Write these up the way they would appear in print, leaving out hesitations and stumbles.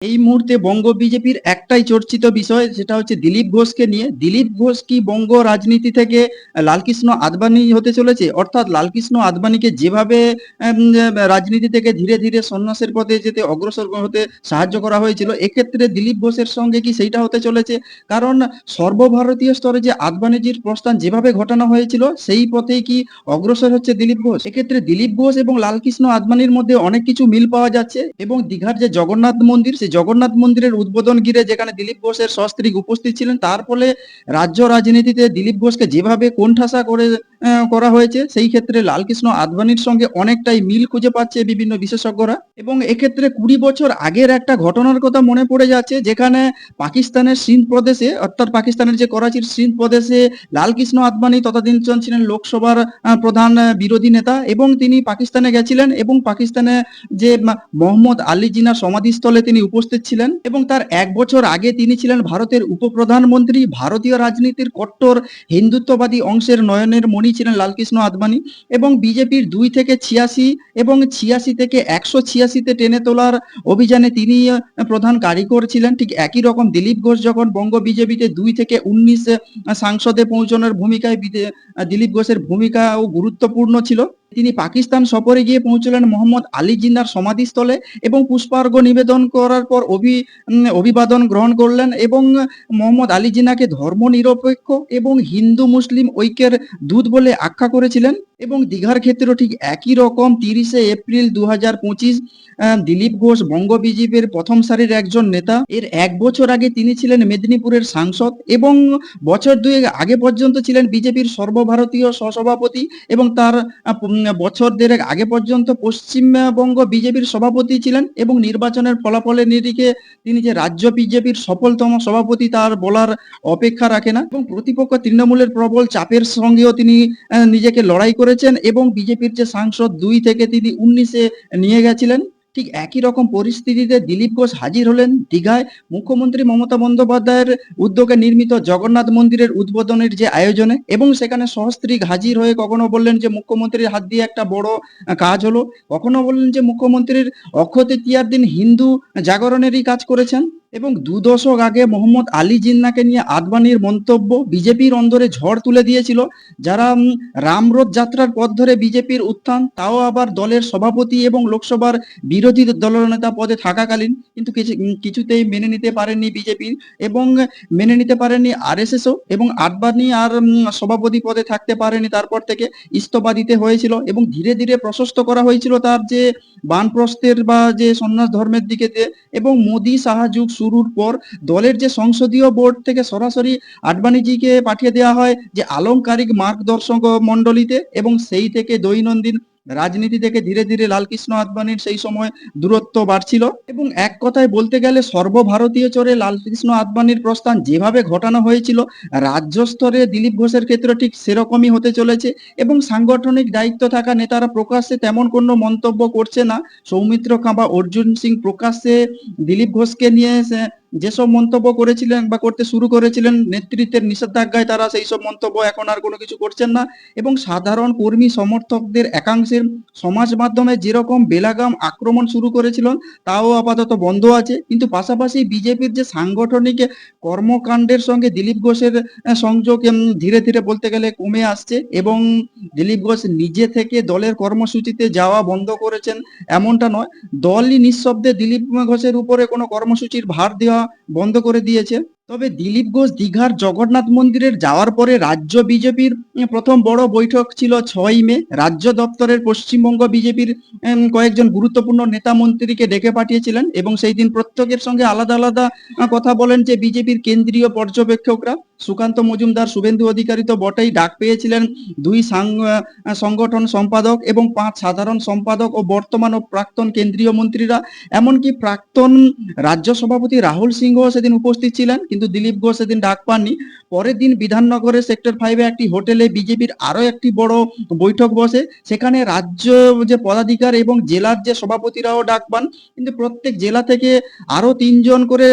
এই মুহূর্তে বঙ্গ বিজেপির একটাই চর্চিত বিষয়, সেটা হচ্ছে দিলীপ ঘোষকে নিয়ে। দিলীপ ঘোষ কি বঙ্গ রাজনীতি থেকে লালকৃষ্ণ আদবানি হতে চলেছে? অর্থাৎ লালকৃষ্ণ আদবানিকে যেভাবে রাজনীতি থেকে ধীরে ধীরে সন্ন্যাসের পথে যেতে অগ্রসর হতে সাহায্য করা হয়েছিল, এক্ষেত্রে দিলীপ ঘোষের সঙ্গে কি সেইটা হতে চলেছে? কারণ সর্বভারতীয় স্তরে যে আদবানিজির প্রস্থান যেভাবে ঘটানো হয়েছিল, সেই পথেই কি অগ্রসর হচ্ছে দিলীপ ঘোষ? এক্ষেত্রে দিলীপ ঘোষ এবং লালকৃষ্ণ আদবানির মধ্যে অনেক কিছু মিল পাওয়া যাচ্ছে, এবং দীঘার যে জগন্নাথ মন্দির, সেই জগন্নাথ মন্দিরের উদ্বোধন ঘিরে যেখানে দিলীপ ঘোষের সস্ত্রী উপস্থিত ছিলেন, তার ফলে রাজ্য রাজনীতিতে দিলীপ ঘোষকে যেভাবে কোণঠাসা করে করা হয়েছে, সেই ক্ষেত্রে লালকৃষ্ণ আদবানির সঙ্গে অনেকটাই মিল খুঁজে পাচ্ছে বিভিন্ন বিশেষজ্ঞরা। এবং এক্ষেত্রে ২০ বছর আগের একটা ঘটনার কথা মনে পড়ে যাচ্ছে, যেখানে পাকিস্তানের সিন্ধ প্রদেশে, অর্থাৎ পাকিস্তানের যে করাচির সিন্ধ প্রদেশে লালকৃষ্ণ আদবানি ততদিন ছিলেন লোকসভার প্রধান বিরোধী নেতা, এবং তিনি পাকিস্তানে গেছিলেন এবং পাকিস্তানে যে মোহাম্মদ আলী জিন্নাহর সমাধিস্থলে তিনি উপস্থিত ছিলেন, এবং তার ১ বছর আগে তিনি ছিলেন ভারতের উপপ্রধানমন্ত্রী। ভারতীয় রাজনীতির কট্টর হিন্দুত্ববাদী অংশের নয়নের মণি ছিলেন লালকৃষ্ণ আদবানি, এবং বিজেপির ২ থেকে ৮৬ এবং ৮৬ থেকে ১৮৬-তে টেনে তোলার অভিযানে তিনি প্রধান কারিগর ছিলেন। ঠিক একই রকম দিলীপ ঘোষ যখন বঙ্গ বিজেপিতে ২ থেকে ১৯ সাংসদে পৌঁছানোর ভূমিকায় দিলীপ ঘোষের ভূমিকাও গুরুত্বপূর্ণ ছিল। তিনি পাকিস্তান সফরে গিয়ে পৌঁছলেন মোহাম্মদ আলী জিন্নাহর সমাধিস্থলে, এবং পুষ্পার্ঘ নিবেদন করার পর অভিবাদন গ্রহণ করলেন, এবং মোহাম্মদ আলী জিন্নাহকে ধর্মনিরপেক্ষ এবং হিন্দু মুসলিম ঐক্যের দূত বলে আখ্যা করেছিলেন। এবং দীঘার ক্ষেত্রেও ঠিক একই রকম ৩০শে এপ্রিল ২০২৫ দিলীপ ঘোষ বঙ্গ বিজেপির প্রথম সারির একজন নেতা। এর ১ বছর আগে তিনি ছিলেন মেদিনীপুরের সাংসদ, এবং বছর ২ আগে পর্যন্ত ছিলেন বিজেপির সর্বভারতীয় সহসভাপতি, এবং তার বছর দেড়েক আগে পর্যন্ত পশ্চিমবঙ্গ বিজেপির সভাপতি ছিলেন, এবং নির্বাচনের ফলাফলের নিরিখে তিনি যে রাজ্য বিজেপির সফলতম সভাপতি তার বলার অপেক্ষা রাখে না। এবং প্রতিপক্ষ তৃণমূলের প্রবল চাপের সঙ্গেও তিনি নিজেকে লড়াই করেছেন, এবং বিজেপির যে সাংসদ ২ থেকে তিনি ১৯-এ নিয়ে গেছিলেন। ঠিক একই রকম পরিস্থিতিতে দিলীপ ঘোষ হাজির হলেন দীঘায় মুখ্যমন্ত্রী মমতা বন্দ্যোপাধ্যায়ের উদ্যোগে নির্মিত জগন্নাথ মন্দিরের উদ্বোধনের যে আয়োজনে, এবং সেখানে সহস্ত্রীক হাজির হয়ে কখনো বললেন যে মুখ্যমন্ত্রীর হাত দিয়ে একটা বড় কাজ হলো, কখনো বললেন যে মুখ্যমন্ত্রীর অক্ষয় তৃতীয়ার দিন হিন্দু জাগরণেরই কাজ করেছেন। এবং ২ দশক আগে মোহাম্মদ আলী জিন্নাহকে নিয়ে আদবানির মন্তব্য বিজেপির অন্দরে ঝড় তুলে দিয়েছিল। যারা রামরথ যাত্রার পথ ধরে বিজেপির উত্থান, তাও আবার দলের সভাপতি এবং লোকসভার বিরোধী দলনেতা পদে থাকাকালীন, কিন্তু কিছুতেই মেনে নিতে পারেননি বিজেপি, এবং মেনে নিতে পারেননি আরএসএসও, এবং আদবানি আর সভাপতি পদে থাকতে পারেনি। তারপর থেকে ইস্তফা দিতে হয়েছিল, এবং ধীরে ধীরে প্রশস্ত করা হয়েছিল তার যে বানপ্রস্থের বা যে সন্ন্যাস ধর্মের দিকে, এবং মোদী সাহা যুগ শুরুর পর দলের যে সংসদীয় বোর্ড থেকে সরাসরি আদবানিজিকে পাঠিয়ে দেওয়া হয় যে আলংকারিক মার্গদর্শক মণ্ডলীতে, এবং সেই থেকে দৈনন্দিন রাজনীতি থেকে ধীরে ধীরে লালকৃষ্ণ আদবানির সেই সময় দূরত্ব বাড়ছিল। এবং এক কথায় বলতে গেলে সর্বভারতীয় চরে লালকৃষ্ণ আদবানির প্রস্থান যেভাবে ঘটানো হয়েছিল, রাজ্য স্তরে দিলীপ ঘোষের ক্ষেত্রে ঠিক সেরকমই হতে চলেছে। এবং সাংগঠনিক দায়িত্ব থাকা নেতারা প্রকাশ্যে তেমন কোনো মন্তব্য করছে না। সৌমিত্র খাঁ বা অর্জুন সিং প্রকাশ্যে দিলীপ ঘোষকে নিয়ে যেসব মন্তব্য করেছিলেন বা করতে শুরু করেছিলেন, নেতৃত্বের নিষেধাজ্ঞায় তারা সেই সব মন্তব্য এখন আর কোনো কিছু করছেন না। এবং সাধারণ কর্মী সমর্থকদের একাংশের সমাজ মাধ্যমে যেরকম বেলাগাম আক্রমণ শুরু করেছিলেন, তাও আপাতত বন্ধ আছে। কিন্তু পাশাপাশি বিজেপির যে সাংগঠনিক কর্মকাণ্ডের সঙ্গে দিলীপ ঘোষের সংযোগ ধীরে ধীরে বলতে গেলে কমে আসছে, এবং দিলীপ ঘোষ নিজে থেকে দলের কর্মসূচিতে যাওয়া বন্ধ করেছেন এমনটা নয়। দলই নিঃশব্দে দিলীপ ঘোষের উপরে কোনো কর্মসূচির ভার দেওয়া বন্ধ করে দিয়েছে। তবে দিলীপ ঘোষ দীঘার জগন্নাথ মন্দিরের যাওয়ার পরে রাজ্য বিজেপির প্রথম বড় বৈঠক ছিল ৬ই মে। রাজ্য দপ্তরের পশ্চিমবঙ্গ বিজেপির কয়েকজন গুরুত্বপূর্ণ নেতা মন্ত্রীকে ডেকে পাঠিয়েছিলেন, এবং সেই দিন প্রত্যেকের সঙ্গে আলাদা আলাদা কথা বলেন যে বিজেপির কেন্দ্রীয় পর্যবেক্ষকরা। সুকান্ত মজুমদার, শুভেন্দু অধিকারী তো বটেই, ডাক পেয়েছিলেন ২ সংগঠন সম্পাদক এবং ৫ সাধারণ সম্পাদক ও বর্তমান ও প্রাক্তন কেন্দ্রীয় মন্ত্রীরা। এমনকি প্রাক্তন রাজ্য সভাপতি রাহুল সিংহ সেদিন উপস্থিত ছিলেন, কিন্তু দিলীপ ঘোষ সেদিন ডাক পাননি। পরের দিন বিধাননগরের সেক্টর 5-এ একটি হোটেলে বিজেপির আরো একটি বড় বৈঠক বসে। সেখানে রাজ্য যে পদাধিকার এবং জেলার যে সভাপতিরাও ডাক পান, কিন্তু প্রত্যেক জেলা থেকে আরো ৩ জন করে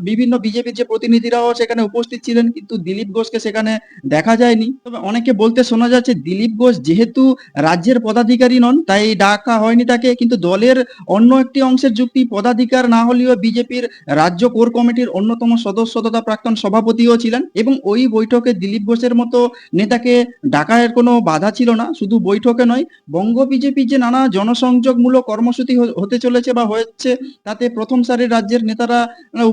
বিভিন্ন বিজেপির যে প্রতিনিধিরাও সেখানে উপস্থিত ছিলেন, কিন্তু কিন্তু দিলীপ ঘোষকে সেখানে দেখা যায়নি। তবে অনেকে বলতে শোনা যাচ্ছে দিলীপ ঘোষ যেহেতু রাজ্যের পদাধিকারী নন তাই ডাকা হয়নি তাকে, কিন্তু দলের অন্য একটি অংশের যুক্তি পদাধিকার না হলেও বিজেপির রাজ্য কোর কমিটির অন্যতম সদস্য তথা প্রাক্তন সভাপতিও ছিলেন এবং ওই বৈঠকে দিলীপ ঘোষের মতো নেতাকে ডাকার কোনো বাধা ছিল না। শুধু বৈঠকে নয়, বঙ্গ বিজেপির যে নানা জনসংযোগমূলক কর্মসূচি হতে চলেছে বা হচ্ছে, তাতে প্রথম সারির রাজ্যের নেতারা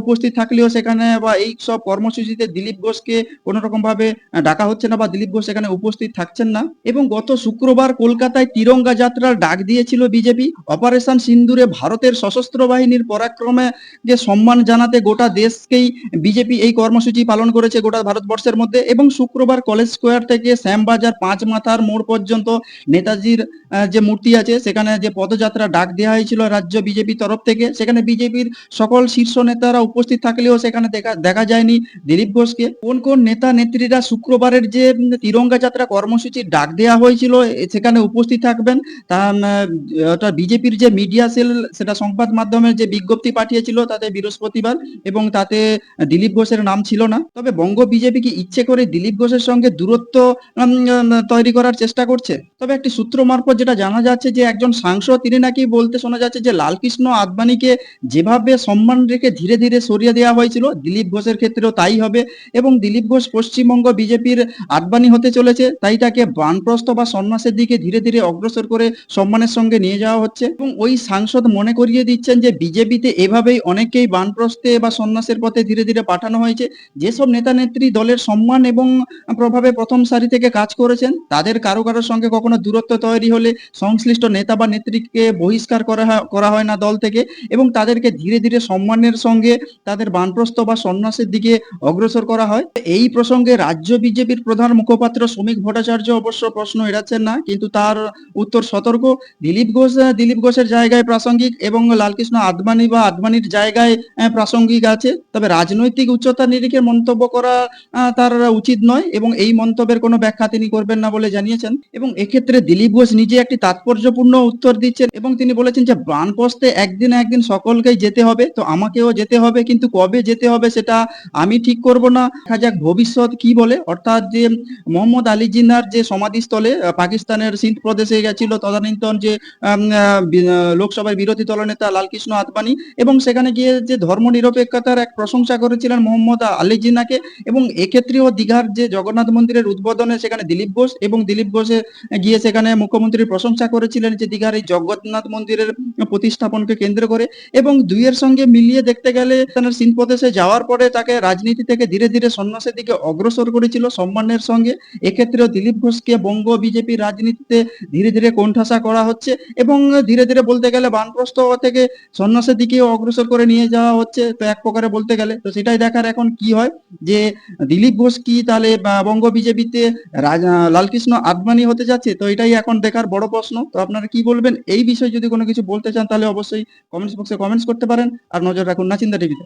উপস্থিত থাকলেও সেখানে বা এই সব কর্মসূচিতে দিলীপ ঘোষকে কোনো রকম ভাবে ডাকা হচ্ছে না বা দিলীপ ঘোষ সেখানে উপস্থিত থাকছেন না। এবং গত শুক্রবার কলকাতায় তিরঙ্গা যাত্রার ডাক দিয়েছিল বিজেপি। অপারেশন সিন্দুরে ভারতের সশস্ত্র বাহিনীর পরাক্রমে যে সম্মান জানাতে গোটা দেশকেই বিজেপি এই কর্মসূচি পালন করেছে গোটা ভারতবর্ষের মধ্যে। এবং শুক্রবার কলেজ স্কোয়ার থেকে শ্যামবাজার পাঁচ মাথার মোড় পর্যন্ত নেতাজির যে মূর্তি আছে সেখানে যে পদযাত্রা ডাক দেওয়া হয়েছিল রাজ্য বিজেপি তরফ থেকে, সেখানে বিজেপির সকল শীর্ষ নেতারা উপস্থিত থাকলেও সেখানে দেখা দেখা যায়নি দিলীপ ঘোষকে। কোন কোন নেতা নেত্রীরা শুক্রবারের যে তিরঙ্গা যাত্রা কর্মসূচির ডাক দেওয়া হয়েছিল সেখানে উপস্থিত থাকবেন তা ওটা বিজেপির যে মিডিয়া সেল সেটা সংবাদ মাধ্যমের যে বিজ্ঞপ্তি পাঠিয়েছিল তাতে বৃহস্পতিবার, এবং তাতে দিলীপ ঘোষের নাম ছিল না। তবে বঙ্গ বিজেপি কি ইচ্ছে করে দিলীপ ঘোষের সঙ্গে দূরত্ব তৈরি করার চেষ্টা করছে? তবে একটি সূত্র মারফত যেটা জানা যাচ্ছে যে একজন সাংসদ তিনি নাকি বলতে শোনা যাচ্ছে যে লালকৃষ্ণ আদবানিকে যেভাবে সম্মান রেখে ধীরে ধীরে সরিয়ে দেওয়া হয়েছিল দিলীপ ঘোষের ক্ষেত্রেও তাই হবে, এবং দিলীপ ঘোষ পশ্চিমবঙ্গ বিজেপির আদবানি হতে চলেছে, তাই তাকে বানপ্রস্থ বা সন্ন্যাসের দিকে ধীরে ধীরে অগ্রসর করে সম্মানের সঙ্গে নিয়ে যাওয়া হচ্ছে। এবং ওই সাংসদ মনে করিয়ে দিচ্ছেন যে বিজেপিতে এভাবেই অনেকেই বানপ্রস্থে বা সন্ন্যাসের পথে ধীরে ধীরে পাঠানো হয়েছে। যেসব নেতা নেত্রী দলের সম্মান এবং প্রভাবে প্রথম সারি থেকে কাজ করেছেন তাদের কারো কারোর সঙ্গে কখনো দূরত্ব তৈরি হলে সংশ্লিষ্ট নেতা বা নেত্রীকে বহিষ্কার করা হয় না দল থেকে, এবং তাদেরকে ধীরে ধীরে সম্মানের সঙ্গে তাদের বানপ্রস্থ বা সন্ন্যাসের দিকে অগ্রসর করা হয়। এই প্রসঙ্গে রাজ্য বিজেপির প্রধান মুখপাত্র শ্রমিক ভট্টাচার্য অবশ্য প্রশ্ন এড়াচ্ছেন না, কিন্তু তার উত্তর সতর্ক। দিলীপ ঘোষের জায়গায় প্রাসঙ্গিক এবং লালকৃষ্ণ আদবানি বা আদবানির জায়গায় প্রাসঙ্গিক আছে, তবে রাজনৈতিক উচ্চতার নিরিখে মন্তব্য করা তার উচিত নয় এবং এই মন্তব্যের কোনো ব্যাখ্যা তিনি করবেন না বলে জানিয়েছেন। এবং এক্ষেত্রে দিলীপ ঘোষ নিজে একটি তাৎপর্যপূর্ণ উত্তর দিচ্ছেন এবং তিনি বলেছেন যে বানপ্রস্থে একদিন না একদিন সকলকেই যেতে হবে, তো আমাকেও যেতে হবে, কিন্তু কবে যেতে হবে সেটা আমি ঠিক করব না, দেখা যাক ভবিষ্যৎ কি বলে। অর্থাৎ যে মোহাম্মদ আলী জিন্নাহর যে সমাধিস্থলে পাকিস্তানের সিন্ধ প্রদেশে গেছিল তদানীন্তন যে লোকসভার বিরোধী দলনেতা লালকৃষ্ণ আদবানি, এবং সেখানে গিয়ে যে ধর্মনিরপেক্ষতার এক প্রশংসা করেছিলেন মোহাম্মদ আলী জিন্নাহকে। এবং এক্ষেত্রেও দীঘার যে জগন্নাথ মন্দিরের উদ্বোধনে সেখানে দিলীপ ঘোষ গিয়ে সেখানে মুখ্যমন্ত্রীর প্রশংসা করেছিলেন যে দীঘার এই জগন্নাথ মন্দিরের প্রতিস্থাপনকে কেন্দ্র করে। এবং দুইয়ের সঙ্গে মিলিয়ে দেখতে গেলে সিন্ধ প্রদেশে যাওয়ার পরে তাকে রাজনীতি থেকে ধীরে ধীরে সন্ন্যাসের দিকে অগ্রসর করেছিল সম্মানের সঙ্গে। এক্ষেত্রেও দিলীপ ঘোষকে বঙ্গ বিজেপির রাজনীতিতে ধীরে ধীরে কোণঠাসা করা হচ্ছে এবং ধীরে ধীরে বলতে গেলে বানপ্রস্থ থেকে সন্ন্যাসের দিকে অগ্রসর করে নিয়ে যাওয়া হচ্ছে, তো এক প্রকারে বলতে গেলে। তো সেটাই দেখার এখন কি হয়, যে দিলীপ ঘোষ কি তাহলে বঙ্গ বিজেপিতে লালকৃষ্ণ আদবানি হতে যাচ্ছে, তো এটাই এখন দেখার বড় প্রশ্ন। তো আপনারা কি বলবেন এই বিষয়ে? যদি কোনো কিছু বলতে চান তাহলে অবশ্যই কমেন্টস বক্সে কমেন্টস করতে পারেন, আর নজর রাখুন নাচিন্দা টিভিতে।